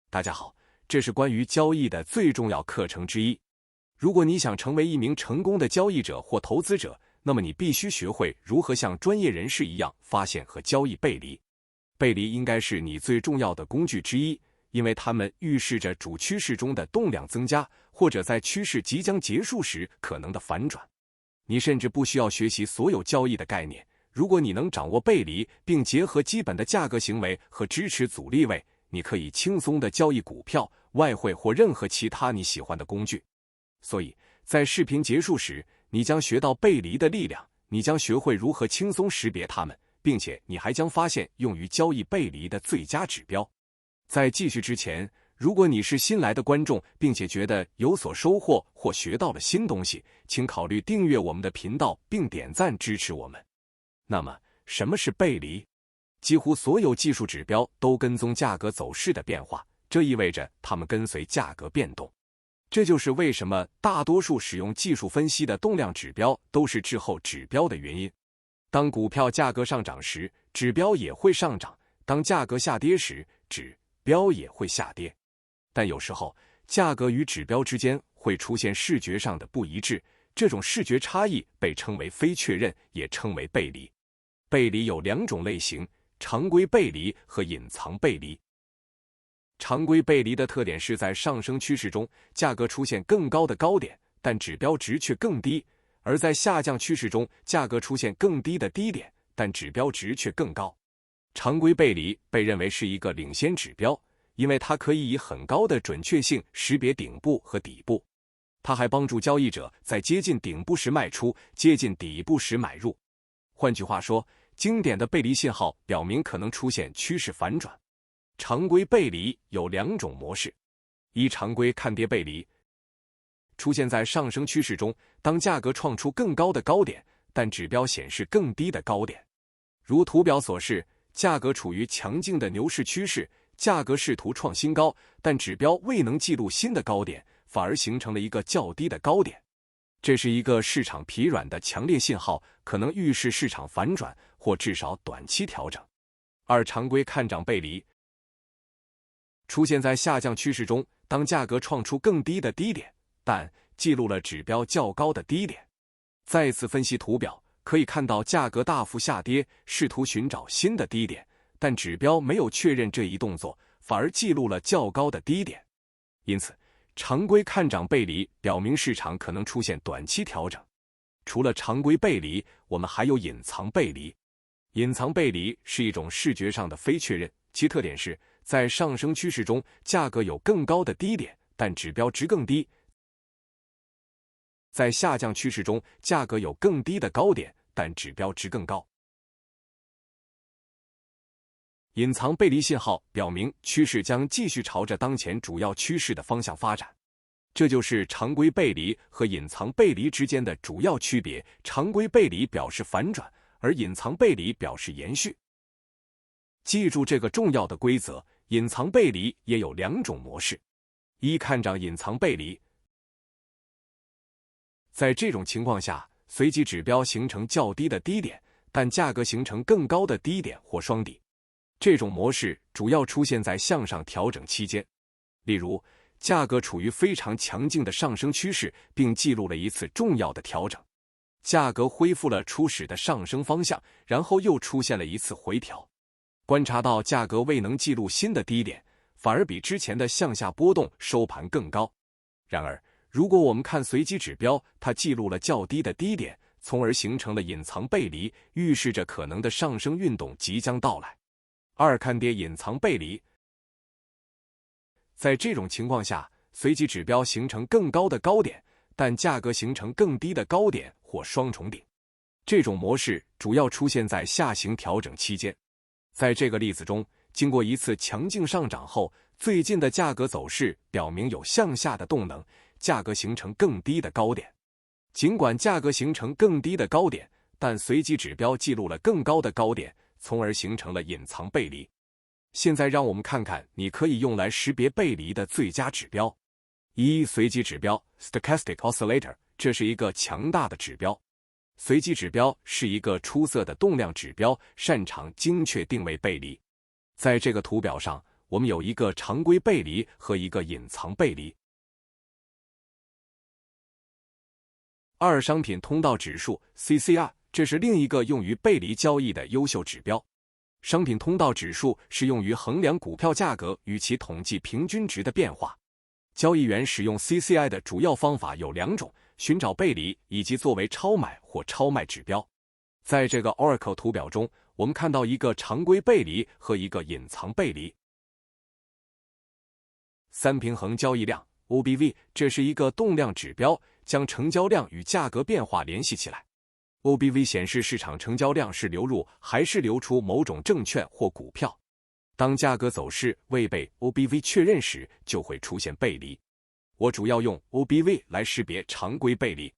大家好，这是关于交易的最重要课程之一。如果你想成为一名成功的交易者或投资者，那么你必须学会如何像专业人士一样发现和交易背离。背离应该是你最重要的工具之一，因为它们预示着主趋势中的动量增加，或者在趋势即将结束时可能的反转。你甚至不需要学习所有交易的概念，如果你能掌握背离，并结合基本的价格行为和支持阻力位，你可以轻松地交易股票、外汇或任何其他你喜欢的工具。所以，在视频结束时，你将学到背离的力量，你将学会如何轻松识别它们，并且你还将发现用于交易背离的最佳指标。在继续之前，如果你是新来的观众，并且觉得有所收获或学到了新东西，请考虑订阅我们的频道并点赞支持我们。那么，什么是背离？几乎所有技术指标都跟踪价格走势的变化，这意味着它们跟随价格变动。这就是为什么大多数使用技术分析的动量指标都是滞后指标的原因。当股票价格上涨时，指标也会上涨；当价格下跌时，指标也会下跌。但有时候，价格与指标之间会出现视觉上的不一致，这种视觉差异被称为非确认，也称为背离。背离有两种类型：常规背离和隐藏背离。常规背离的特点是在上升趋势中，价格出现更高的高点，但指标值却更低；而在下降趋势中，价格出现更低的低点，但指标值却更高。常规背离被认为是一个领先指标，因为它可以以很高的准确性识别顶部和底部。它还帮助交易者在接近顶部时卖出，接近底部时买入。换句话说，经典的背离信号表明可能出现趋势反转。常规背离有两种模式：一、常规看跌背离，出现在上升趋势中，当价格创出更高的高点，但指标显示更低的高点。如图表所示，价格处于强劲的牛市趋势，价格试图创新高，但指标未能记录新的高点，反而形成了一个较低的高点。这是一个市场疲软的强烈信号，可能预示市场反转或至少短期调整。二、常规看涨背离，出现在下降趋势中，当价格创出更低的低点，但记录了指标较高的低点。再次分析图表，可以看到价格大幅下跌，试图寻找新的低点，但指标没有确认这一动作，反而记录了较高的低点。因此，常规看涨背离表明市场可能出现短期调整。除了常规背离，我们还有隐藏背离。隐藏背离是一种视觉上的非确认，其特点是在上升趋势中，价格有更高的低点，但指标值更低；在下降趋势中，价格有更低的高点，但指标值更高。隐藏背离信号表明趋势将继续朝着当前主要趋势的方向发展。这就是常规背离和隐藏背离之间的主要区别。常规背离表示反转，而隐藏背离表示延续。记住这个重要的规则，隐藏背离也有两种模式：一、看涨隐藏背离。在这种情况下，随即指标形成较低的低点，但价格形成更高的低点或双底。这种模式主要出现在向上调整期间，例如，价格处于非常强劲的上升趋势，并记录了一次重要的调整。价格恢复了初始的上升方向，然后又出现了一次回调。观察到价格未能记录新的低点，反而比之前的向下波动收盘更高。然而，如果我们看随机指标，它记录了较低的低点，从而形成了隐藏背离，预示着可能的上升运动即将到来。二、看跌隐藏背离。在这种情况下，随机指标形成更高的高点，但价格形成更低的高点或双重顶。这种模式主要出现在下行调整期间。在这个例子中，经过一次强劲上涨后，最近的价格走势表明有向下的动能，价格形成更低的高点。尽管价格形成更低的高点，但随机指标记录了更高的高点，从而形成了隐藏背离。现在让我们看看你可以用来识别背离的最佳指标。一、随机指标 Stochastic Oscillator， 这是一个强大的指标。随机指标是一个出色的动量指标，擅长精确定位背离。在这个图表上，我们有一个常规背离和一个隐藏背离。二、商品通道指数 CCR， 这是另一个用于背离交易的优秀指标。商品通道指数是用于衡量股票价格与其统计平均值的变化。交易员使用 CCI 的主要方法有两种：寻找背离以及作为超买或超卖指标。在这个 Oracle 图表中，我们看到一个常规背离和一个隐藏背离。三、平衡交易量 OBV， 这是一个动量指标，将成交量与价格变化联系起来。OBV 显示市场成交量是流入还是流出某种证券或股票。当价格走势未被 OBV 确认时，就会出现背离。我主要用 OBV 来识别常规背离。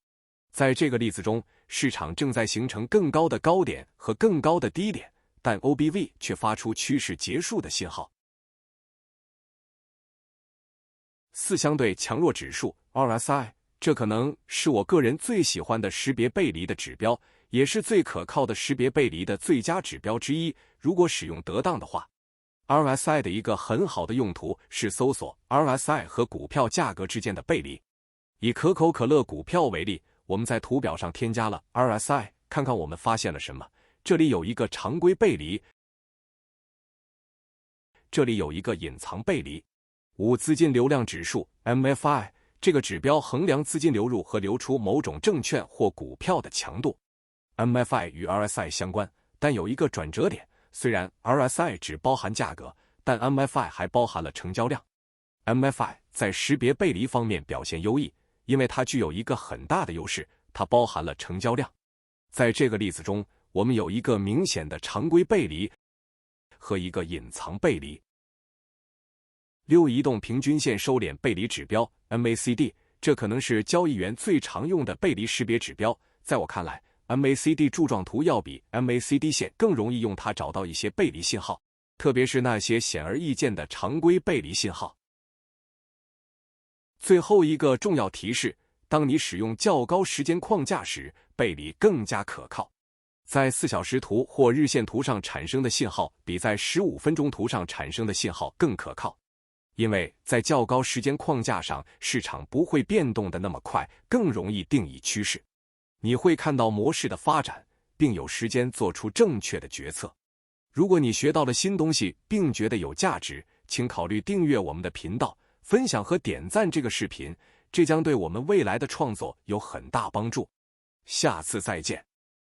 在这个例子中，市场正在形成更高的高点和更高的低点，但 OBV 却发出趋势结束的信号。四、相对强弱指数 RSI， 这可能是我个人最喜欢的识别背离的指标，也是最可靠的识别背离的最佳指标之一，如果使用得当的话。RSI 的一个很好的用途是搜索 RSI 和股票价格之间的背离。以可口可乐股票为例，我们在图表上添加了 RSI， 看看我们发现了什么。这里有一个常规背离，这里有一个隐藏背离。五、资金流量指数 MFI， 这个指标衡量资金流入和流出某种证券或股票的强度。MFI 与 RSI 相关，但有一个转折点。虽然 RSI 只包含价格，但 MFI 还包含了成交量。MFI 在识别背离方面表现优异，因为它具有一个很大的优势，它包含了成交量。在这个例子中，我们有一个明显的常规背离和一个隐藏背离。六、移动平均线收敛背离指标 MACD， 这可能是交易员最常用的背离识别指标。在我看来， MACD 柱状图要比 MACD 线更容易用它找到一些背离信号，特别是那些显而易见的常规背离信号。最后一个重要提示，当你使用较高时间框架时，背离更加可靠。在4小时图或日线图上产生的信号比在15分钟图上产生的信号更可靠，因为在较高时间框架上，市场不会变动的那么快，更容易定义趋势。你会看到模式的发展，并有时间做出正确的决策。如果你学到了新东西并觉得有价值，请考虑订阅我们的频道，分享和点赞这个视频，这将对我们未来的创作有很大帮助。下次再见。